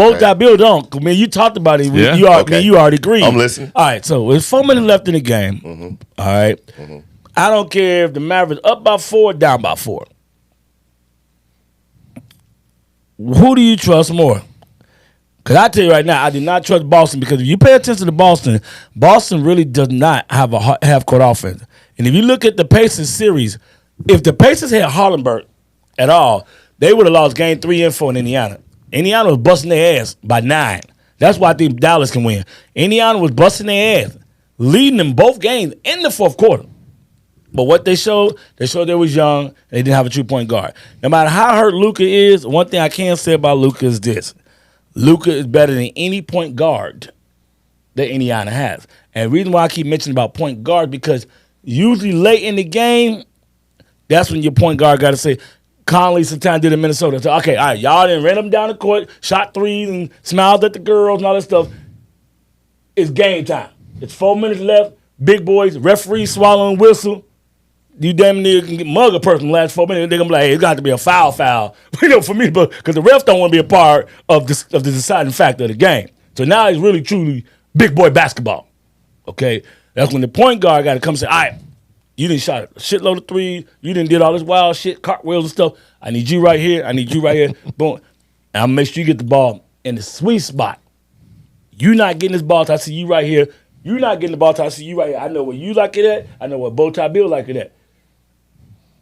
Both I Bill don't. I mean, you talked about it. Yeah. You already agreed. I'm listening. All right, so there's 4 minutes left in the game. All right. I don't care if the Mavericks up by 4, down by 4. Who do you trust more? Because I tell you right now, I do not trust Boston because if you pay attention to Boston, Boston really does not have a half-court offense. And if you look at the Pacers series, if the Pacers had Hardenberg at all, they would have lost game 3 and 4 in Indiana. Indiana was busting their ass by 9. That's why I think Dallas can win. Indiana was busting their ass, leading them both games in the fourth quarter. But what they showed they was young and they didn't have a true point guard. No matter how hurt Luka is, one thing I can say about Luka is this. Luka is better than any point guard that Indiana has. And the reason why I keep mentioning about point guard because usually late in the game, that's when your point guard got to say, Conley sometimes did in Minnesota. So, okay, all right, y'all didn't run them down the court, shot threes and smiled at the girls and all that stuff. It's game time. It's 4 minutes left. Big boys, referee swallowing whistle. You damn near can mug a person in the last 4 minutes. They're going to be like, hey, it's got to be a foul. For me, because the refs don't want to be a part of the deciding factor of the game. So now it's really, truly big boy basketball. Okay? That's when the point guard got to come and say, all right, you didn't shot a shitload of threes. You didn't did all this wild shit, cartwheels and stuff. I need you right here. I need you right here. Boom. And I'm going to make sure you get the ball in the sweet spot. You not getting this ball till I see you right here. You not getting the ball till I see you right here. I know where you like it at. I know where Bowtie Bill like it at.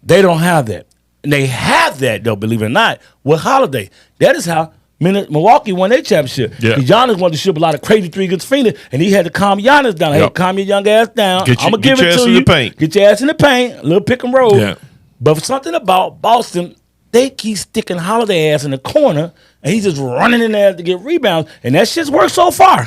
They don't have that. And they have that, though, believe it or not, with Holiday. That is how Milwaukee won their championship. Yeah. Giannis wanted to ship a lot of crazy three against Phoenix, and he had to calm Giannis down. Hey, calm your young ass down. I'm going to give it to you. Get your ass in the paint. A little pick and roll. Yeah. But for something about Boston, they keep sticking Holiday ass in the corner, and he's just running in there to get rebounds, and that shit's worked so far.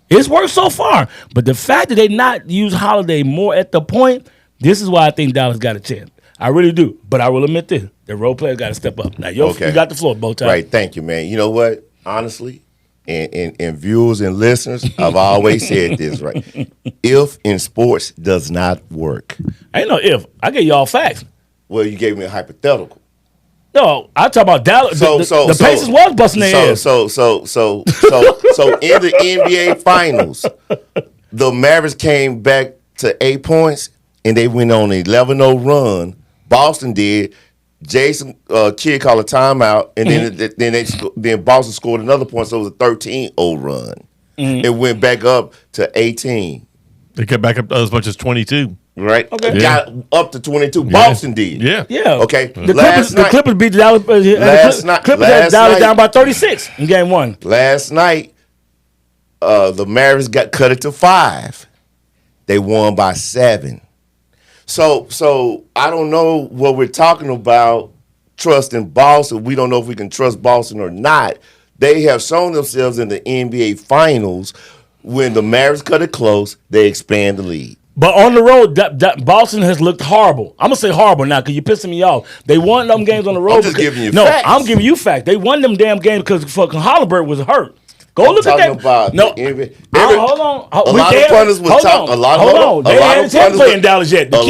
It's worked so far. But the fact that they not use Holiday more at the point, this is why I think Dallas got a chance. I really do. But I will admit this. The role players got to step up. Now, you got the floor, Bowtie. Right. Thank you, man. You know what? Honestly, and viewers and listeners, I've always said this, right? If in sports does not work. Ain't no if. I gave y'all facts. Well, you gave me a hypothetical. No, I talk about Dallas. The Pacers was busting their ass. So in the NBA Finals, the Mavericks came back to 8 points, and they went on an 11-0 run. Boston did. Jason Kidd called a timeout, and then Boston scored another point, so it was a 13-0 run. It went back up to 18. They got back up as much as 22. Right? Okay. Got up to 22. Boston did. Yeah. Okay. The Clippers beat Dallas. Clippers had Dallas down by 36 in game 1. Last night, the Mavericks cut it to 5. They won by 7. So I don't know what we're talking about trusting Boston. We don't know if we can trust Boston or not. They have shown themselves in the NBA Finals. When the Mavericks cut it close, they expand the lead. But on the road, Boston has looked horrible. I'm going to say horrible now because you're pissing me off. They won them games on the road. I'm just giving you facts. I'm giving you facts. They won them damn games because fucking Hollenberg was hurt. Go look at that. About no, hold on. A lot of punters were talking. Hold on. They haven't chance playing Dallas yet. The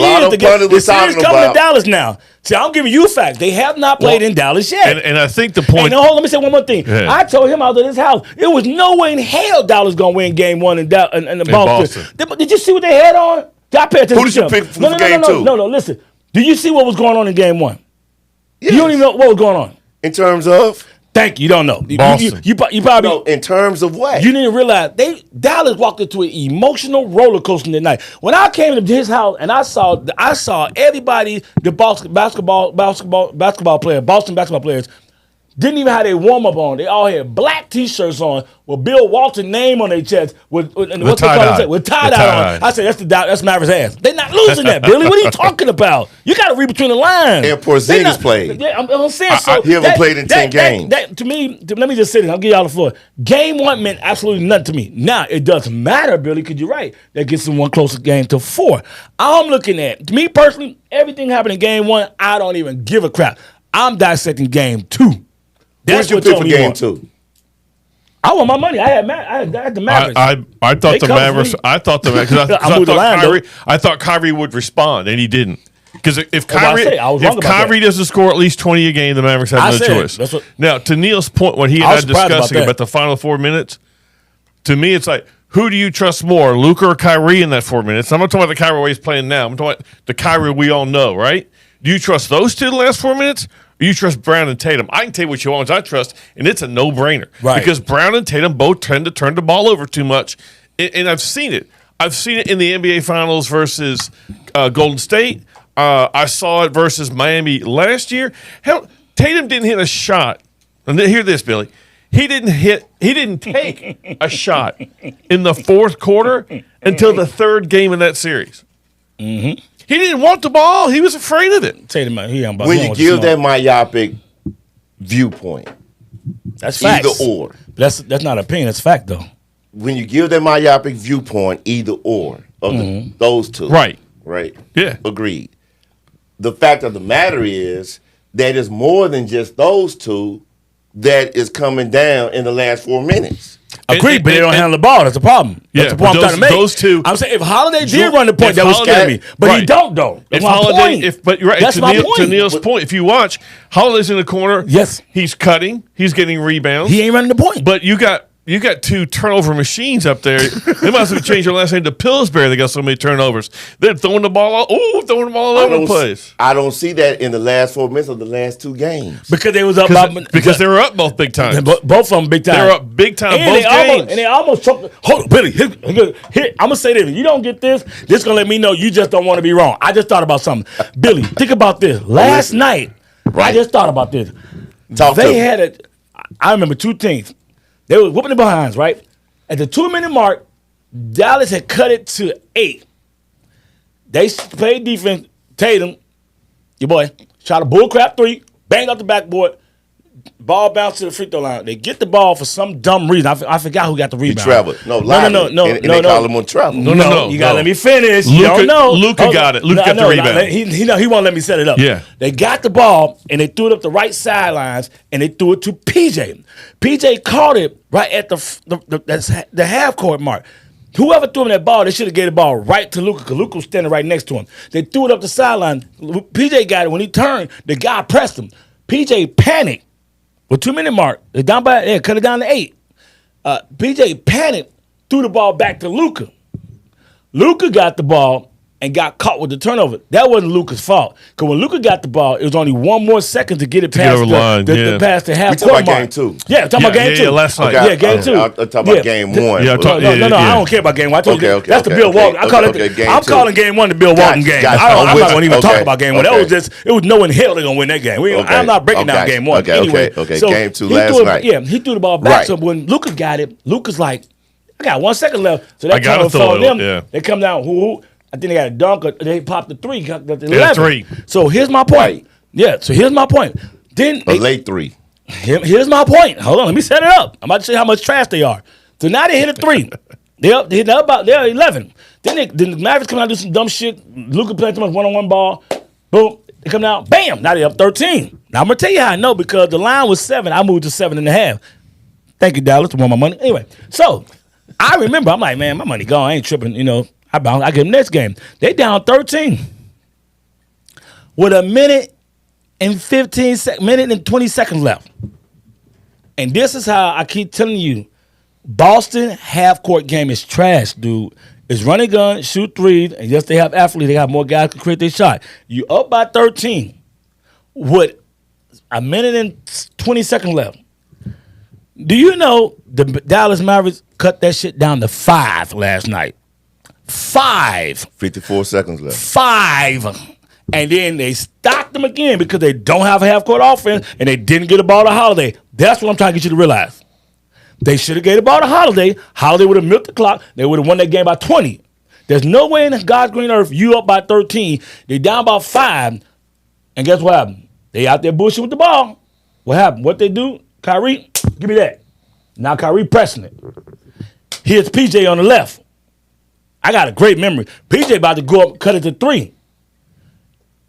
series coming to Dallas now. See, I'm giving you facts. They have not played in Dallas yet. And I think the point. Let me say one more thing. Yeah. I told him out of this house, it was no way in hell Dallas going to win game 1 in Boston. Did you see what they had on? I pay attention. Who did you pick for game 2? No, listen. Do you see what was going on in game 1? Yes. You don't even know what was going on. In terms of? Thank you. You don't know. Boston. You probably no, in terms of what? You didn't realize Dallas walked into an emotional roller coaster that night. When I came to his house and I saw everybody, the Boston basketball players didn't even have their warm up on. They all had black T-shirts on with Bill Walton's name on their chest with tie-dye on. I said that's Mavericks' ass. They're not losing that, Billy. What are you talking about? You got to read between the lines. And Porzingis played. Yeah, I'm saying so. He haven't played in 10 games. To me, let me just say this. I'll give y'all the floor. Game 1 meant absolutely nothing to me. Now it doesn't matter, Billy, because you're right. That gets them one closer game to 4. I'm looking at, to me personally, everything happened in game 1. I don't even give a crap. I'm dissecting game 2. That's what you pick for game 2. I want my money. I had the Mavericks. I thought the Mavericks. I thought Kyrie would respond, and he didn't. Because if That's what I say. I was wrong if about Kyrie that. doesn't score at least 20 a game, the Mavericks have I no said, choice. that's what- Now, to Neal's point, when he and I I was surprised discussing about that. about the final 4 minutes, to me, it's like, who do you trust more, Luka or Kyrie in that 4 minutes? I'm not talking about the Kyrie way he's playing now. I'm talking about the Kyrie we all know, right? Do you trust those two the last 4 minutes? Or you trust Brown and Tatum? I can tell you which ones I trust, and it's a no-brainer. Right. Because Brown and Tatum both tend to turn the ball over too much, and I've seen it. I've seen it in the NBA Finals versus Golden State. I saw it versus Miami last year. Hell, Tatum didn't hit a shot. And hear this, Billy. He didn't take a shot in the fourth quarter until the third game in that series. Mm-hmm. He didn't want the ball. He was afraid of it. Tatum, he ain't about When he you don't give want that the myopic viewpoint, that's facts. either or. That's not opinion. That's fact though. When you give that myopic viewpoint, either or of those two, Right. right, Yeah. agreed. The fact of the matter is that it's more than just those two that is coming down in the last 4 minutes. Agreed, but they don't and- handle the ball. That's the problem. That's Yeah, the point I'm but trying to make. those two- I'm saying if Holiday Drew- did run the point, if that would scare Holiday- me. But he right. don't though. That's If my Holiday, point. but you're right. That's To, my Neal, point. to Neal's point, if you watch, Holiday's in the corner. Yes. He's cutting. He's getting rebounds. He ain't running the point. But you got two turnover machines up there. They must have changed their last name to Pillsbury. They got so many turnovers. They're throwing the ball all over the place. I don't see that in the last 4 minutes of the last two games. because they was up Because they were up both big times. both of them big time. They were up big time and both games. And they almost choked. Hold on, Billy. Here, I'm gonna say this. If you don't get this, this gonna let me know you just don't want to be wrong. I just thought about something. Billy, think about this. Last night, I Right. just thought about this. Talk to They me. had it. I remember two things. They were whooping the behinds, right? At the 2-minute mark, Dallas had cut it to 8. They played defense. Tatum, your boy, shot a bullcrap 3, banged up the backboard, ball bounced to the free throw line. They get the ball for some dumb reason. I forgot who got the He rebound. traveled. No, And they call him on travel. No, you gotta no. let me finish. You Luka- don't know. Luka Hold got on. it. Luka got the rebound. He won't let me set it up. Yeah. They got the ball and they threw it up the right sidelines and they threw it to PJ. PJ caught it right at the half court mark. Whoever threw him that ball, they should have gave the ball right to Luka because Luka was standing right next to him. They threw it up the sideline. PJ got it. When he turned, the guy pressed him. PJ panicked. With 2-minute mark, they cut it down to 8. PJ panicked, threw the ball back to Luka. Luka got the ball and got caught with the turnover. That wasn't Luka's fault. Because when Luka got the ball, it was only 1 more second to get it past over the line, yeah. past the half We talking court about mark. game 2. Yeah, talking about game 2. Yeah, last night. Okay, Yeah, game 2. I'm talking about game 1. Yeah, No, I don't care about game 1. I told you Okay, that's the okay, Bill okay, Walton. game I'm 2. calling game 1 the Bill Walton Gotcha, game. gotcha. I'm I'm with not going to you. even talk Okay, about game 1. That okay. was just, it was no in hell they're going to win that game. Okay, I'm not breaking down okay, game 1. okay, Anyway, okay. so Game 2 he last threw it- night. Yeah, he threw the ball back. Right. So when Luka got it, Luka's like, I got 1 second left. So they I gotta come and throw follow it, them. yeah. They come down. I think they got a dunk. Or they popped the 3. Got the 11. Yeah, 3. So here's my point. Right. Yeah, so here's my point. Then A late 3. Here's my point. Hold on, let me set it up. I'm about to show you how much trash they are. So now they hit a 3. They're 11. Then the Mavericks come out and do some dumb shit. Luka playing too much one-on-one ball. Boom. They come down. Bam. Now they up 13. Now I'm gonna tell you how I know because the line was 7. I moved to 7.5. Thank you, Dallas, to want my money. Anyway, so I remember I'm like, man, my money gone. I ain't tripping. You know, I get them next game. They down 13 with a minute and 20 seconds left. And this is how I keep telling you, Boston half-court game is trash, dude. It's running gun, shoot threes, and yes, they have athletes. They have more guys who can create their shot. You up by 13 with a minute and 20 seconds left. Do you know the Dallas Mavericks cut that shit down to 5 last night? 5. 54 seconds left. 5. And then they stocked them again because they don't have a half-court offense and they didn't get the ball to Holiday. That's what I'm trying to get you to realize. They should have gave the ball to Holiday. Holiday would have milked the clock. They would have won that game by 20. There's no way in God's green earth you up by 13. They down by 5. And guess what happened? They out there bullshit with the ball. What happened? What they do? Kyrie, give me that. Now Kyrie pressing it. Here's PJ on the left. I got a great memory. PJ about to go up, cut it to 3.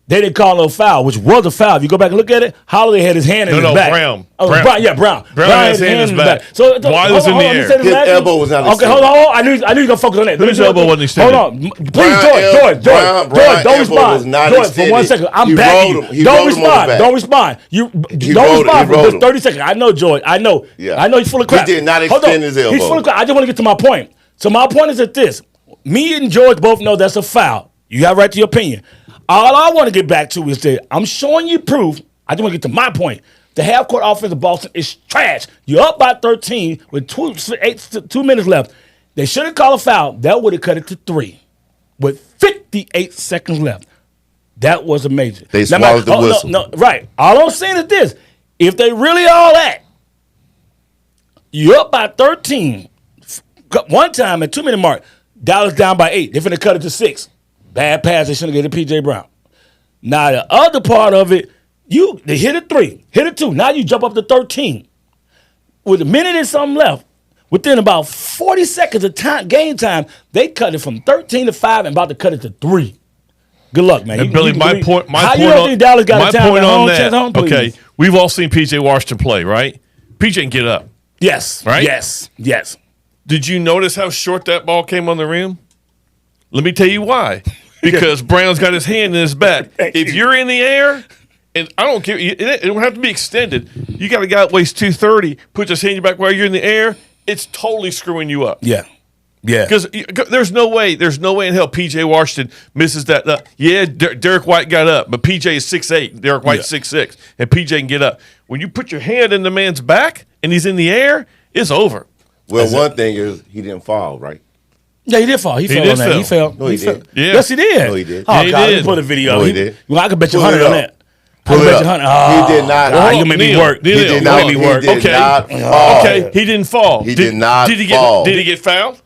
They didn't call no foul, which was a foul. If you go back and look at it, Holiday had his hand in his back. Brown. Oh, Brown. Brown. Yeah, Brown. Brown had his hand in his back. So Why was in the air? His elbow was not Okay, hold on. I knew you were going to focus on that. Whose elbow wasn't extended? Hold on. Please, George, don't respond. George, for 1 second. I'm backing you. Don't respond. Don't respond. Don't respond for just 30 seconds. I know, George. I know. Yeah. I know he's full of crap. He did not extend his elbow. He's full of crap. I just want to get to my point. So my point is at this. Me and George both know that's a foul. You have right to your opinion. All I want to get back to is that I'm showing you proof. I just want to get to my point. The half-court offense of Boston is trash. You're up by 13 with 2 minutes left. They should have called a foul. That would have cut it to 3 with 58 seconds left. That was amazing. They swallowed the whistle. No, right. All I'm saying is this. If they really all that, you're up by 13. One time at 2-minute mark, Dallas down by 8. They're finna cut it to 6. Bad pass. They shouldn't have given P.J. Brown. Now, the other part of it, they hit a 3, hit a 2. Now you jump up to 13. With a minute and something left, within about 40 seconds of game time, they cut it from 13 to 5 and about to cut it to 3. Good luck, man. And Billy, my point on that. Okay, we've all seen P.J. Washington play, right? P.J. can get up. Yes. Right? Yes. Did you notice how short that ball came on the rim? Let me tell you why. Because Brown's got his hand in his back. If you're in the air, and I don't care, it don't have to be extended. You got a guy that weighs 230, puts his hand in your back while you're in the air, it's totally screwing you up. Yeah. Because there's no way in hell P.J. Washington misses that. Derek White got up, but P.J. is 6'8", Derek White's 6'6", and P.J. can get up. When you put your hand in the man's back and he's in the air, it's over. Well, one thing is he didn't fall, right? Yeah, he did fall. He fell on that. He fell. No, he did. Yeah. Yes, he did. No, he did. Oh, he God, did. let me put a video. No, he did. Well, I could bet you Pull it 100 on up. that. Pull it up. He did not. You gonna make me work. Neal, He did not. Make me work. He did Okay. not fall. Okay, he didn't fall. He did not fall. Did he get fouled?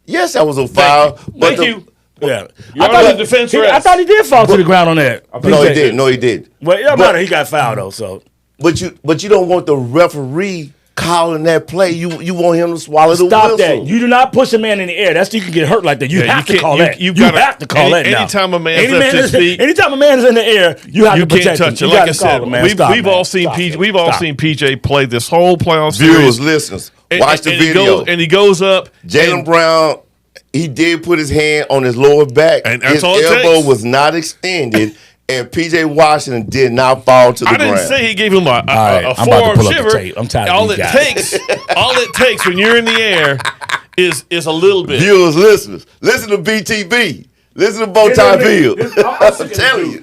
Yes, that was a foul. Thank you. Yeah. You're on the defense rest. I thought he did fall to the ground on that. No, he did. No, he did. Well, it don't matter. He got fouled, though, so. But you don't want the referee calling that play. You want him to swallow the whistle. Stop that. You do not push a man in the air. That's you can get hurt like that. You have to call that. You have to call that now. Anytime a man's left his feet. Anytime a man is in the air, you have to protect him. You can't touch it. You Like I said, we've all seen PJ play this whole playoff series. Viewers, listeners, watch the video. And he goes up. Jaylen Brown, he did put his hand on his lower back. And that's his all it elbow takes. was not extended. And P.J. Washington did not fall to the ground. I didn't say he gave him a I'm about to forearm pull up the shiver. tape. I'm tired all of these it guys. all it takes when you're in the air is a little bit. Viewers, listeners, listen to BTB. Listen to Bowtie Field. I'm telling you.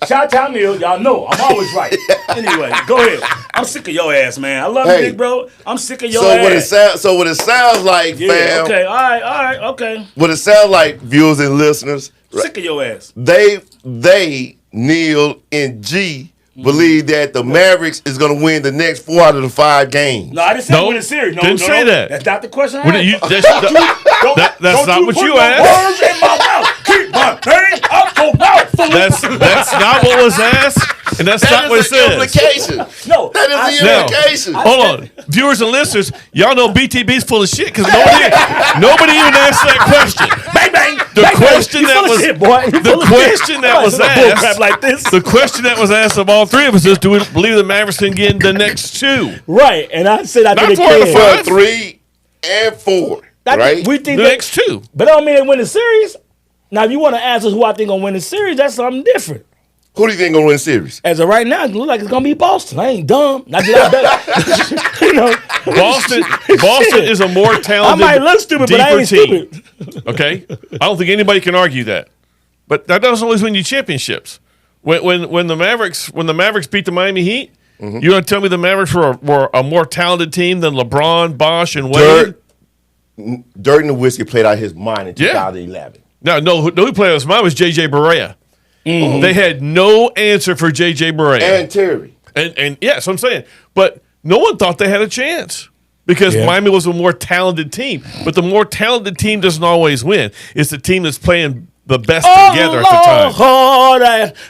Shout out Neal. Y'all know I'm always right. Anyway, go ahead. I'm sick of your ass, man. I love you, big bro. I'm sick of your ass. What it sounds like, fam. Okay, all right, okay. What it sounds like, viewers and listeners, Sick of your ass. They Neal and G believe that the Mavericks is going to win the next 4 out of the 5 games. No, I didn't say win the series. No, didn't say that. That's not the question. That's not what you asked. Words in my mouth. Keep my name out your mouth. That's not what was asked. And that's not what it says. Implication. No, That is the implication. Hold on. Viewers and listeners, y'all know BTB's full of shit because nobody even asked that question. Bang, bang. The bang, question bang. that was Shit, boy. the question that was asked like this. The question that was asked of all three of us is, do we believe the Mavericks can get in the next 2? Right, and I said I Not think 4 out of they 5. can. 3 and 4. Right? We think The that, next 2. but I don't mean they win the series. Now, if you want to ask us who I think gonna win the series, that's something different. Who do you think going to win the series? As of right now, it looks like it's gonna be Boston. I ain't dumb. Not that I better. You know, Boston is a more I talented, might look stupid, but I deeper ain't team. stupid. Okay, I don't think anybody can argue that. But that doesn't always win you championships. When the Mavericks beat the Miami Heat, you gonna tell me the Mavericks were a more talented team than LeBron, Bosh, and Wade? Dirk Nowitzki played out his mind in 2011. No, who played us? Mine was J.J. Barea. They had no answer for J.J. Barea. And Terry. And yeah, that's what I'm saying. But no one thought they had a chance because Miami was a more talented team. But the more talented team doesn't always win. It's the team that's playing the best together at the time. Lord,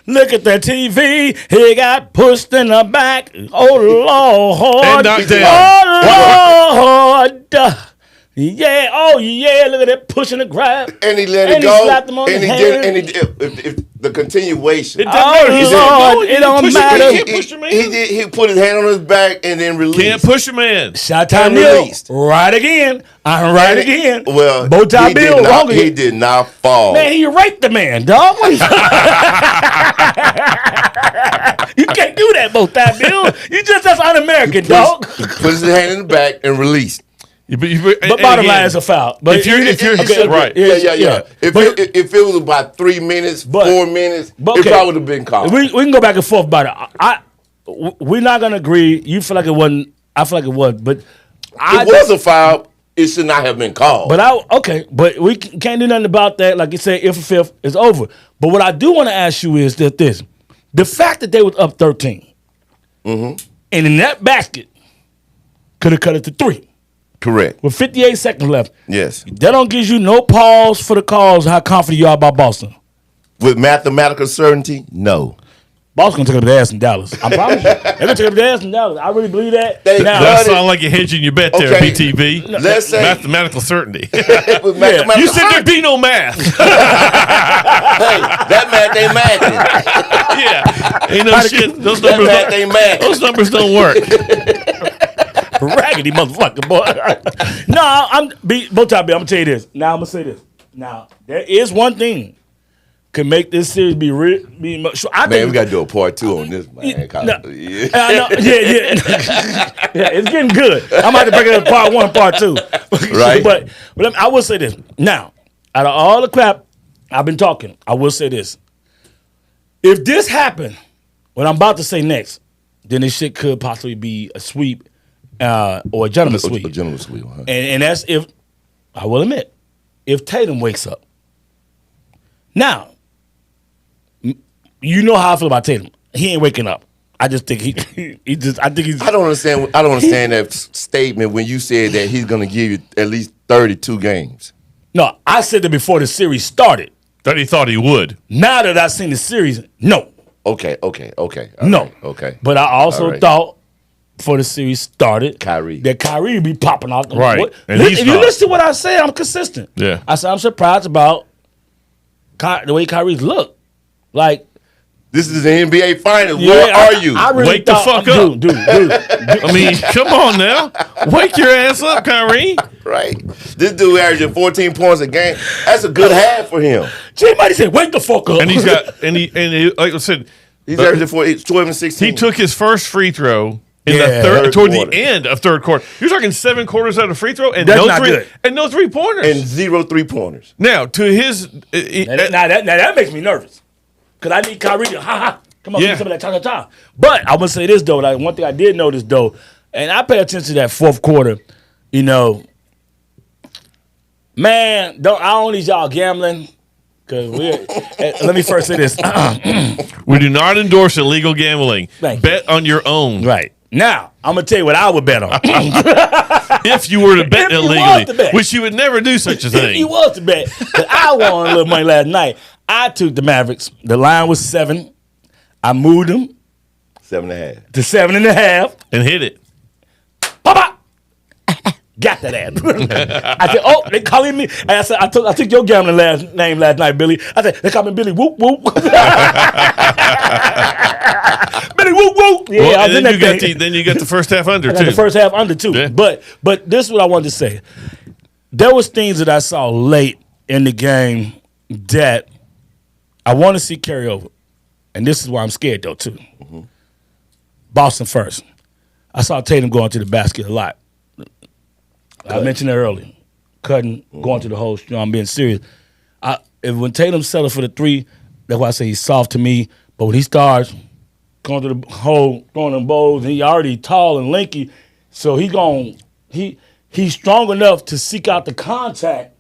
look at the TV. He got pushed in the back. Oh, Lord. And knocked down. Oh, Lord. Yeah, oh yeah, look at that pushing the grab. And he let And it he go. slapped him on and the he hand. did. And he did. If the continuation. It doesn't matter. He said, Lord, no, it you don't push your matter. man. You can't push your man. He did. He put his hand on his back and then released. Can't push a man. Shot time And Neal, released. right again. I'm right And again. Well, bow tie he did Bill, not- wrong He again. did not fall. Man, he raped the man, dog. What is- You can't do that, bow tie Bill. You just that's un-American, dog. Put his hand in the back and released. But bottom line is a foul. But If you're okay, right. Yeah. If But- if it was about 3 minutes, But- 4 minutes, but it okay. probably would have been called. We can go back and forth about it. We're not gonna agree. You feel like it wasn't. I feel like it was. But it was a foul. It should not have been called. But we can't do nothing about that. Like you said, if a fifth is over. But what I do want to ask you is that the fact that they was up 13, and in that basket could have cut it to 3 Correct. with 58 seconds left. Yes. That don't give you no pause for the cause. How confident you are about Boston? With mathematical certainty, no. Boston gonna take up the ass in Dallas. I promise you, they're gonna take up the ass in Dallas. I really believe that. They- Now, That But sounds like you're hedging your bet there, Okay. BTV. Let's say Mathematical certainty. with mathematical You said there'd certainty, be no math. hey, that math ain't mathing. Yeah. Ain't no shit. Those That numbers, math ain't mathing. those numbers don't work. raggedy motherfucker, boy. No, bow tie Bill. I'm gonna tell you this. Now I'm gonna say this. Now there is one thing can make this series be much. I Man, think we got to do a part 2 on this, man. No. Yeah. I know, yeah. Yeah, it's getting good. I'm about to break it up part 1, part 2. Right. But I will say this. Now, out of all the crap I've been talking, I will say this. If this happened, what I'm about to say next, then this shit could possibly be a sweep or a gentleman's sweep. A gentleman's sweep. Huh? And that's if, I will admit, if Tatum wakes up. Now, you know how I feel about Tatum. He ain't waking up. I just think I think he's. I don't understand that statement when you said that he's going to give you at least 32 games. No, I said that before the series started. That he thought he would. Now that I've seen the series, no. Okay. All No. right, okay. But I also All right. thought before the series started, Kyrie. that Kyrie would be popping out. Right. What- And If he's you not. listen to what I say, I'm consistent. Yeah. I said I'm surprised about the way Kyrie's look. Like, This is the NBA Finals. yeah, Where are you? I really Wake the thought, fuck up. dude. I mean, come on now. Wake your ass up, Kyrie. Right. This dude averaging 14 points a game. That's a good half for him. Somebody said, "Wake the fuck up!" And he's got, and he like I said, He's averaging 12 and 16. he took his first free throw in Yeah, the third, third toward quarter. the end of third quarter. You're talking 7 quarters out of free throw and That's no not good. no 3-pointers. and 0 3-pointers. Now to his, Now that makes me nervous because I need Kyrie to come on, Yeah. give me some of that cha. But I would say this though, like one thing I did notice though, and I pay attention to that fourth quarter. You know, man, I don't need y'all gambling because let me first say this. we do not endorse illegal gambling. Thank you. Bet on your own. Right now, I'm gonna tell you what I would bet on. If you were to bet If you was illegally, to bet. which you would never do such a If thing. he was to bet, but I won a little money last night. I took the Mavericks. The line was 7. I moved them 7.5. to 7.5. and hit it. Papa, got that ass. I said, "Oh, they calling me." And I said, "I took your gambling name last night, Billy." I said, "They call me Billy Whoop Whoop." Billy Whoop Whoop. Yeah, Well, I was in and that then thing. you got the first half under I got too. the first half under too. Yeah. But this is what I wanted to say. There was things that I saw late in the game that I want to see carry over. And this is why I'm scared though too. Boston first. I saw Tatum going to the basket a lot. I mentioned that earlier. Cutting, going to the hole. You know, I'm being serious. When Tatum settled for the 3, that's why I say he's soft to me. But when he starts going to the hole, throwing them bowls, and he already tall and lanky, so he's strong enough to seek out the contact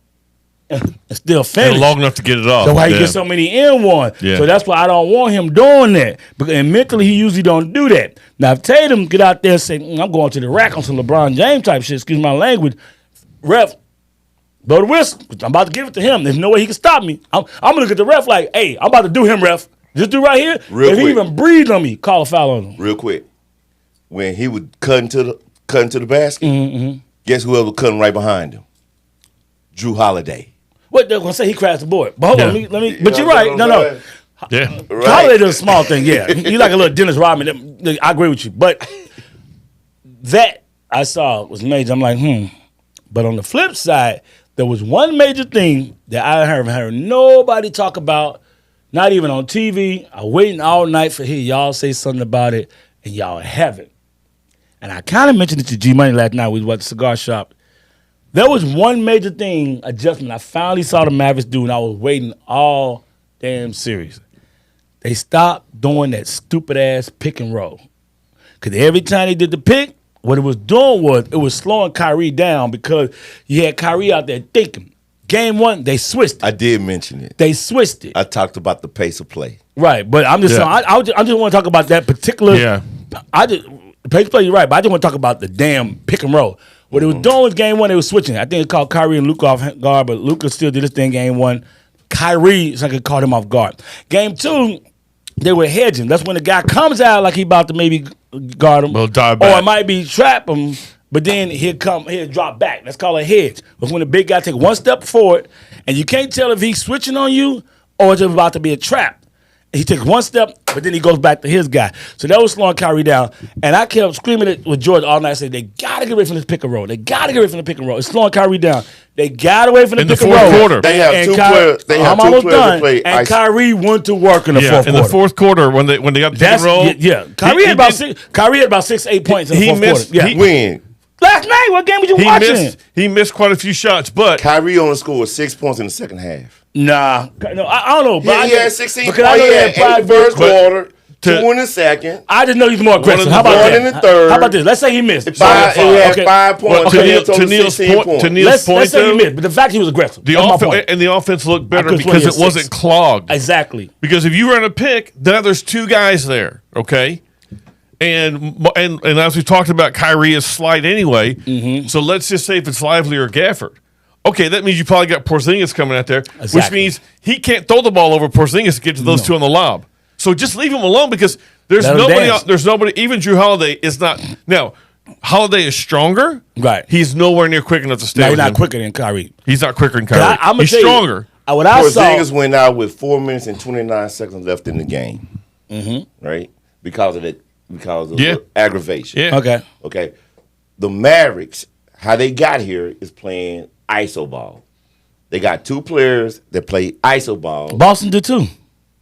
and still finish. And long enough to get it off. That's why he Yeah. gets so many in one. Yeah. So that's why I don't want him doing that. And mentally, he usually don't do that. Now, if Tatum get out there and say, I'm going to the rack on some LeBron James type shit, excuse my language, ref, blow the whistle. I'm about to give it to him. There's no way he can stop me. I'm going to look at the ref like, hey, I'm about to do him, ref. This dude right here, Real if he quick. even breathed on me, call a foul on him. Real quick. When he would cut into the basket, guess who else was cutting right behind him? Drew Holiday. What they're gonna say? He crashed the board. But hold on, let me. But You you're know right. what No. I'm saying? Yeah. Right. Holiday does a small thing. Yeah, you like a little Dennis Rodman. I agree with you, but that I saw was major. I'm like, But on the flip side, there was one major thing that I haven't heard nobody talk about, not even on TV. I'm waiting all night for hear y'all say something about it, and y'all haven't. And I kind of mentioned it to G Money last night. We was at the cigar shop. There was one major thing adjustment I finally saw the Mavericks do, and I was waiting all damn series. They stopped doing that stupid ass pick and roll. Because every time they did the pick, what it was doing was it was slowing Kyrie down because you had Kyrie out there thinking. Game one, they switched it. I did mention it. They switched it. I talked about the pace of play. Right, but I'm just saying, I just want to talk about that particular. Yeah. The pace play, you're right, but I just want to talk about the damn pick and roll. What it was doing was game one, they were switching. I think it caught Kyrie and Luka off guard, but Luka still did his thing game one. Kyrie, it's like it caught him off guard. Game two, they were hedging. That's when the guy comes out like he about to maybe guard him. Well, dive Or back. it might be trap him, but then he'll drop back. That's called a hedge. But when the big guy take one step forward, and you can't tell if he's switching on you or it's about to be a trap. He takes one step, but then he goes back to his guy. So that was slowing Kyrie down. And I kept screaming it with George all night. I said, they got to get away from this pick and roll. They got to get away from the pick and roll. It's slowing Kyrie down. They got away from the In the pick and fourth roll. quarter. They have And two players. They have I'm two almost players done. to play. And Kyrie went to work in the fourth in quarter. the fourth quarter when they got pick and roll. Yeah. Kyrie had about 6-8 points in the fourth quarter. Yeah. When Last night, what game was you watching? He missed quite a few shots, but Kyrie only scored 6 points in the second half. Nah. No, I don't know. But He had 16 points. because I know He they had had 8 in the first quarter, to- 2 in the second. I just know he's more aggressive. in How the about one that? in the third. How about this? Let's say he missed. He had Okay. 5 points. Well, To Neal- Neal's to Neal's 16 point- points. to Neal's Let's point, say he though, missed, but the fact he was aggressive. the That's my offense point. and the offense looked better could've because sworn he it had wasn't 6. clogged. Exactly. Because if you run a pick, now there's two guys there, okay? And as we talked about, Kyrie is slight anyway. Mm-hmm. So let's just say if it's Lively or Gafford. Okay, that means you probably got Porzingis coming out there, which Exactly. means he can't throw the ball over Porzingis to get to those two on the lob. So just leave him alone because there's Let him nobody. dance. There's nobody. Even Drew Holiday is not now. Holiday is stronger. Right. He's nowhere near quick enough to stay. Now he's with not him. quicker than Kyrie. He's not quicker than Kyrie. I'ma He's tell you, stronger. What I saw. Porzingis went out with 4 minutes and 29 seconds left in the game. Right? Because of the aggravation. Yeah. Okay. The Mavericks, how they got here is playing iso ball. They got 2 players that play iso ball. Boston did too.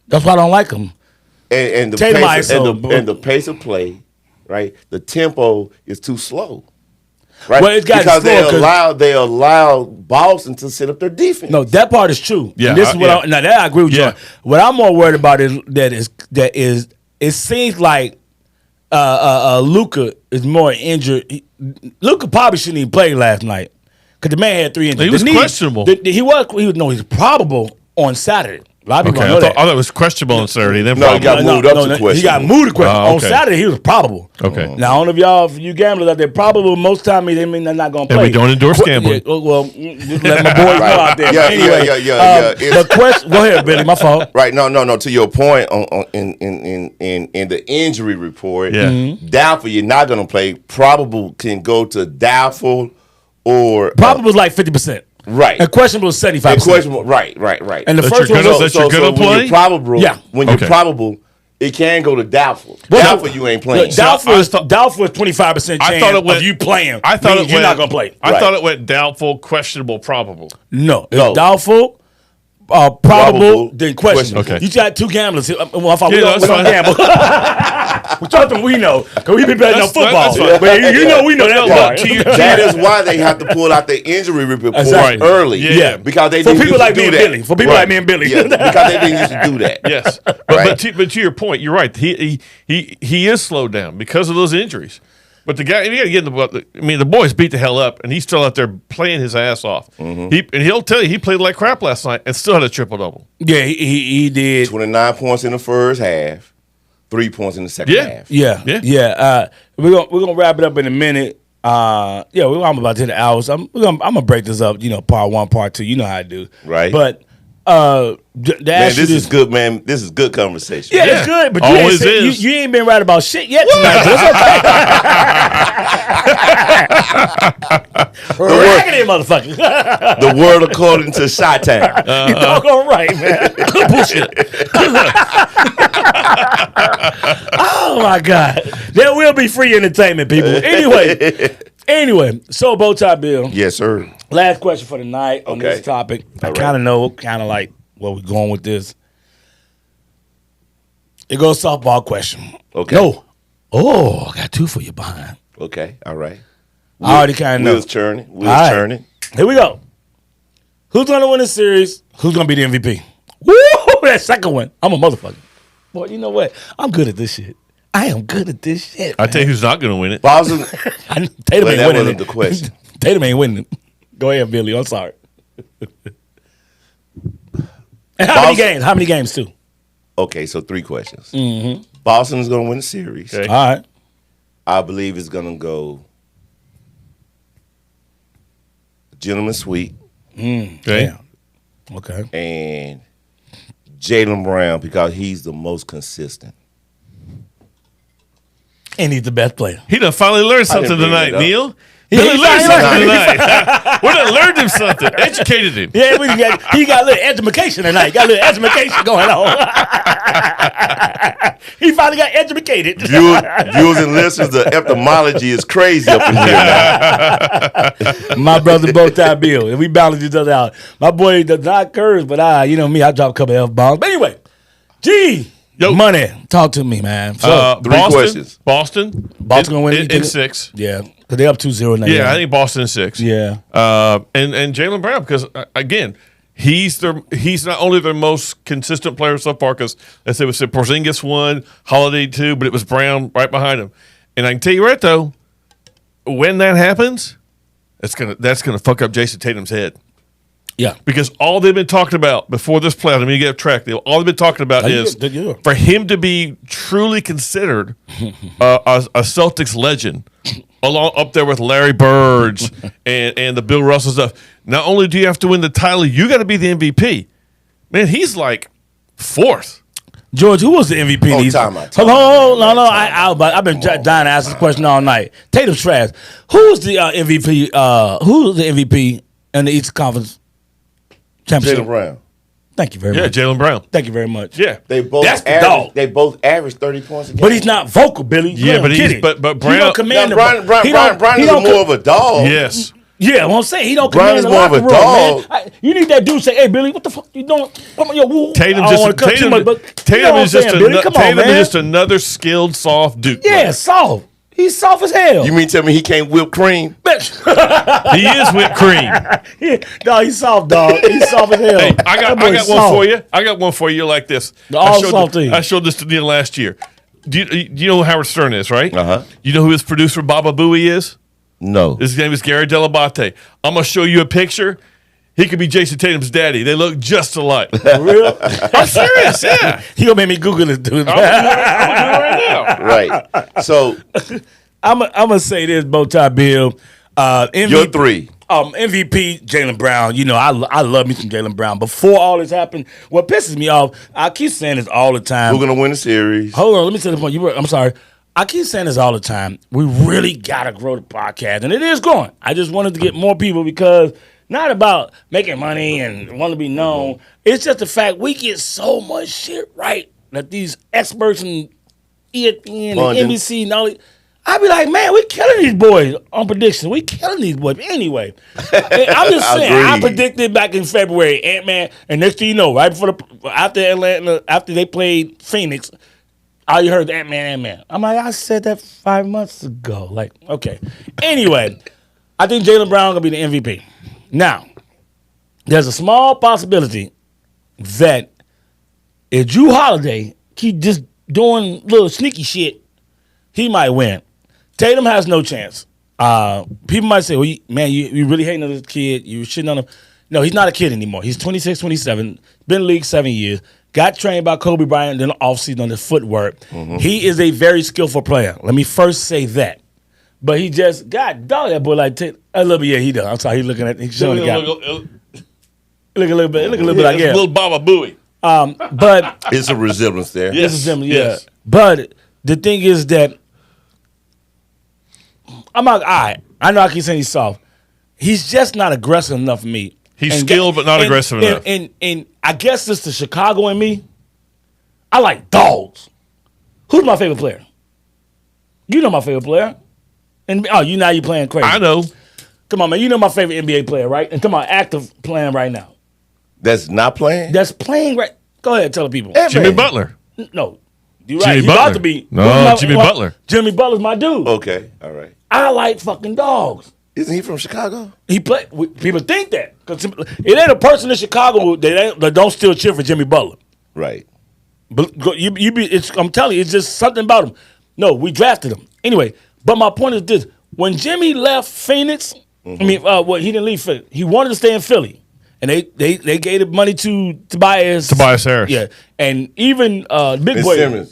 That's why I don't like them. And the Tatum pace ISO, and the pace of play, right? The tempo is too slow. Right? Well, it's got because slow 'cause- they allow Boston to set up their defense. No, that part is true. Yeah, And this is what yeah. now that I agree with Yeah. you. What I'm more worried about is it seems like Luka is more injured. Luka probably shouldn't even play last night because the man had 3 injuries. He was The knee- questionable. He's probable on Saturday. A lot of people Okay, don't know I that. thought it was questionable on Saturday. Then No, he probably. got moved up to He question. got moved to question. Oh, On okay. Saturday, he was probable. Okay. Now, I don't know if you gamblers out there, probable most time they mean they're not going to And play. we don't endorse gambling. Yeah, well, just let my boys know out there. Yeah, But anyway, yeah. the question. Go ahead, Billy. My fault. Right, no. To your point, in the injury report, Yeah. doubtful you're not going to play. Probable can go to doubtful or Probable was like 50%. right. And questionable was 75%. And questionable, right. And the That first you're one gonna- was that you're gonna when play? you're probable, Yeah. when Okay. you're probable, it can go to doubtful. Well, Doubtful, you ain't playing. Doubtful I is thought- 25% chance I thought it went. of you playing. I thought means it you're went, not going to play. I Right. thought it went doubtful, questionable, probable. No. It's No. doubtful, probable, Probable, then questionable. questionable. Okay. You got 2 gamblers here. Well, I thought we Yeah, don't that's fine. gamble. We talk them we know. Because we be betting on That's football. fine. But you know we know that No, part. to you- That is why they have to pull out the injury report Exactly. early. Yeah. Because they For didn't people used like to me do and that. Billy. For people like me and Billy. Yeah, because they didn't used to do that. Yes, but, Right. but to your point, you're right. He is slowed down because of those injuries. But the guy, you got to get the boys beat the hell up, and he's still out there playing his ass off. He'll tell you he played like crap last night and still had a triple double. Yeah, he did. 29 points in the first half, 3 points in the second half. Yeah. We're gonna wrap it up in a minute. I'm about to hit the hours. I'm gonna break this up. Part 1, part 2. You know how I do. Right. But Man, this is good, man. This is good conversation. Yeah, Yeah. it's good, but Always you ain't, is. you ain't been right about shit yet tonight. But it's okay. Raggedy motherfucker. The world according to Chi-Town. You doggone right, man. Bullshit. Oh my God. There will be free entertainment, people. Anyway, so Bowtie Bill. Yes, sir. Last question for the night on this topic. I kind of know like where we're going with this. It goes softball question. Okay. No. Oh, I got two for you behind. Okay. All right. I already kind of know. Wheels turning. Here we go. Who's going to win the series? Who's going to be the MVP? Woo! That second one. I'm a motherfucker. Boy, you know what? I'm good at this shit. I am good at this shit. I tell you who's not going to win it. Boston. Tatum ain't winning wasn't the question. Tatum ain't winning. Go ahead, Billy. I'm sorry. And how many games, too? Okay, so 3 questions. Mm-hmm. Boston is going to win the series. Okay. All right. I believe it's going to go gentleman's sweep Okay. Damn. Okay. and Jaylen Brown because he's the most consistent. And he's the best player. He done finally learned something bring tonight, it up. Neal. He He learned finally something learned. tonight. We done learned him something. Educated him. Yeah, he got a little education tonight. Got a little education going on. He finally got educated. Viewers and listeners, the etymology is crazy up in here now. My brother Bowtie Bill, and we balance each other out. My boy does not curse, but you know me, I drop a couple of F-bombs. But anyway, Yo. Money, talk to me, man. So, Boston, questions. Boston gonna win in 6. yeah, because they're up 2-0 now. Yeah, I think Boston in 6. Yeah. And Jaylen Brown because again, he's not only their most consistent player so far because as they said Porzingis won, Holiday 2, but it was Brown right behind him. And I can tell you right though, when that happens, that's gonna fuck up Jason Tatum's head. Yeah. Because all they've been talking about before this playoff, let me get track. All they've been talking about is for him to be truly considered a Celtics legend, along up there with Larry Bird and the Bill Russell stuff. Not only do you have to win the title, you got to be the MVP. Man, he's like 4th. George, who was the MVP? Time out. No. I've been dying to ask this question all night. Tatum's trash. Who's the MVP? Who's the MVP in the Eastern Conference Championship? Jaylen Brown. Thank you very Yeah, much. Jaylen Brown. Thank you very much. Yeah. They both That's the average, dog. They both average 30 points a game. But he's not vocal, Billy. Yeah, but he's but he Brown. don't command Now, Brian is more of a dog. Yes. Yeah, what I'm saying, he don't Brian command is the more of locker a room, dog. man. You need that dude say, "Hey, Billy, what the fuck you doing?" Tatum I don't wanna cut too much, but you know what I'm saying, Billy? Come on, Tatum man. is just another skilled, soft Duke Yeah, player. soft. He's soft as hell. You mean tell me he can't whip cream? He is whipped cream. No, he's soft, dog. He's soft as hell. Hey, I got That boy's one soft. for you. I got one for you like this. All soft things. I showed this to Neal last year. Do you know who Howard Stern is, right? Uh-huh. You know who his producer Baba Booey is? No. His name is Gary Delabate. I'm going to show you a picture. He could be Jason Tatum's daddy. They look just alike. For real? I'm serious, yeah. He gonna make me Google this dude. I'm going to do it right now. Right. So I'm gonna say this, Bowtie Bill. MVP, your 3. MVP Jaylen Brown. You know, I love me some Jaylen Brown. Before all this happened, what pisses me off, I keep saying this all the time. We're gonna win the series. Hold on, let me say the point. I'm sorry. I keep saying this all the time. We really gotta grow the podcast, and it is growing. I just wanted to get more people because not about making money and want to be known. It's just the fact we get so much shit right that these experts and ESPN and NBC and all. I be like, man, we killing these boys on predictions. We killing these boys. Anyway, I'm just saying. I predicted back in February, Ant-Man, and next thing you know, right before after Atlanta, after they played Phoenix, all you heard Ant-Man. I'm like, I said that 5 months ago. Like, okay. Anyway, I think Jaylen Brown gonna be the MVP. Now, there's a small possibility that if Drew Holiday keep just doing little sneaky shit, he might win. Tatum has no chance. People might say, well, man, you really hating on this kid. You shitting on him. No, he's not a kid anymore. He's 26, 27, been in the league 7 years, got trained by Kobe Bryant in the offseason on his footwork. Mm-hmm. He is a very skillful player. Let me first say that. But he just, God dog, that boy like, a little bit, yeah, he does. I'm sorry, he's looking at, he's showing the guy. Look a little bit like, yeah. Little Baba Booey. But it's a resemblance there. Yes. This is him, yeah. Yes. But the thing is that I'm not. I know I keep saying he's soft. He's just not aggressive enough for me. He's And skilled but not aggressive enough. And I guess it's the Chicago in me. I like dogs. Who's my favorite player? You know my favorite player. And you playing crazy. I know. Come on, man. You know my favorite NBA player, right? And come on, active playing right now. That's not playing? That's playing right. Go ahead, tell the people. Jimmy Butler. No. You're right. Jimmy He's Butler. about to be. No, Jimmy Butler. Jimmy Butler's my dude. Okay, all right. I like fucking dogs. Isn't he from Chicago? He play. People think that because it ain't a person in Chicago that don't still cheer for Jimmy Butler. Right. But I'm telling you, it's just something about him. No, we drafted him anyway. But my point is this: when Jimmy left Phoenix, he didn't leave Philly. He wanted to stay in Philly, and they gave the money to Tobias Harris. Yeah, and even Big Boy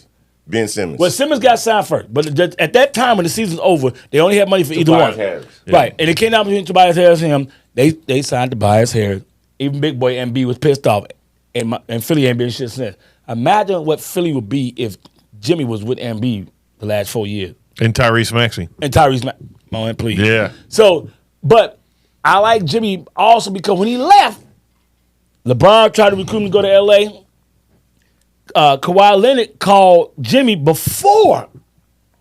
Ben Simmons. Well, Simmons got signed first, but at that time when the season's over, they only had money for either one. Harris. Right, and it came down between Tobias Harris and him. They signed Tobias Harris. Even Big Boy MB was pissed off, and Philly ain't been shit since. Imagine what Philly would be if Jimmy was with MB the last 4 years. And Tyrese Maxey. And Tyrese Maxey. Man, please. Yeah. So, but I like Jimmy also because when he left, LeBron tried to recruit him to go to L.A., Kawhi Leonard called Jimmy before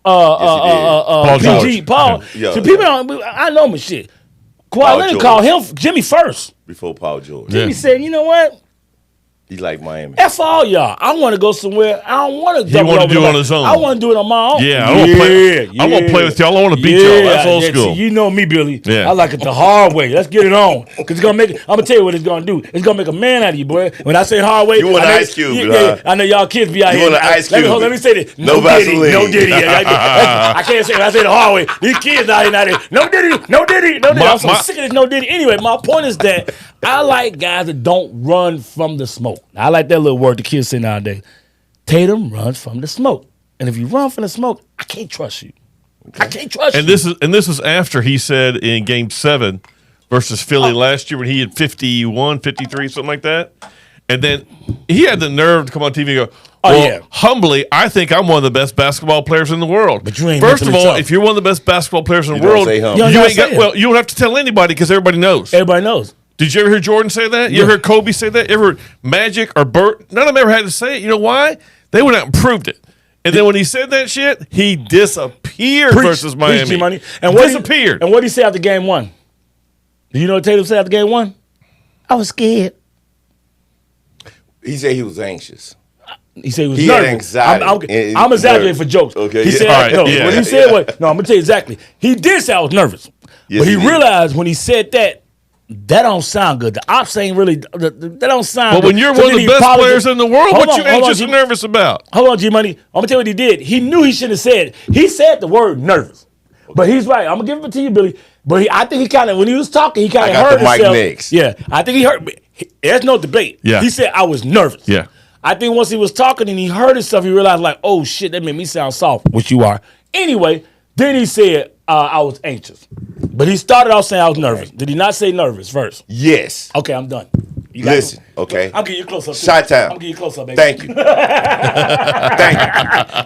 Paul PG. George. Paul. Yeah. So people don't. I know my shit. Kawhi Paul Leonard George. called him Jimmy first. Before Paul George. Jimmy said, "You know what? He like Miami. F all y'all. I want to go somewhere. I don't want to. He wanted to do it on his own. I want to do it on my own. Yeah, I want to play with y'all. I want to beat y'all. That's old school. See, you know me, Billy. Yeah. I like it the hard way. Let's get it on. Because it's going to make it. I'm going to tell you what it's going to do. It's going to make a man out of you, boy. When I say hard way. You want I an know- Ice Cube, yeah, I know y'all kids be out You here. want an Ice Let Cube. me say this. No Diddy. Vaseline. No Diddy. I can't say it. I say the hard way. These kids out here now. No Diddy. No Diddy. No Diddy. I'm so sick of this no Diddy. Anyway, my point is that I like guys that don't run from the smoke. I like that little word the kids say nowadays. Tatum runs from the smoke. And if you run from the smoke, I can't trust you. I can't trust you. And this is after he said in Game 7 versus Philly last year when he had 51, 53, something like that. And then he had the nerve to come on TV and go, humbly, I think I'm one of the best basketball players in the world. But you ain't First of mentally all, tough. if you're one of the best basketball players in the don't world, say you humble. You ain't got, well, you don't have to tell anybody because everybody knows. Everybody knows. Did you ever hear Jordan say that? You ever heard Kobe say that? You ever heard Magic or Bert? None of them ever had to say it. You know why? They went out and proved it. And then when he said that shit, he disappeared versus Miami. G-Money. Disappeared. And what did he say after game one? Do you know what Tatum said after game one? I was scared. He said he was anxious. He said he was He nervous. had anxiety. I'm exaggerating Nervous. for jokes. Okay, He yeah. said, All right, no, yeah. what he said was, no, I'm going to tell you exactly. He did say I was nervous. Yes, but he he did. realized when he said that don't sound good. The ops ain't really, that don't sound But good. when you're So one of then the he best apologized. players in the world, Hold what on, you hold on, anxious and nervous about? Hold on, G-Money. I'm going to tell you what he did. He knew he shouldn't have said it. He said the word nervous. But he's right. I'm going to give it to you, Billy. But I think he kind of, when he was talking, he kind I of got heard the mic himself. next. Yeah, I think he heard. There's no debate. Yeah. He said I was nervous. Yeah. I think once he was talking and he heard himself, he realized like, oh shit, that made me sound soft, which you are. Anyway, then he said I was anxious. But he started off saying I was nervous. Did he not say nervous first? Yes. Okay, I'm done. You got Listen, it. okay. I'm getting you close up. Shot time. I'm getting you close up, baby. Thank you. Thank you.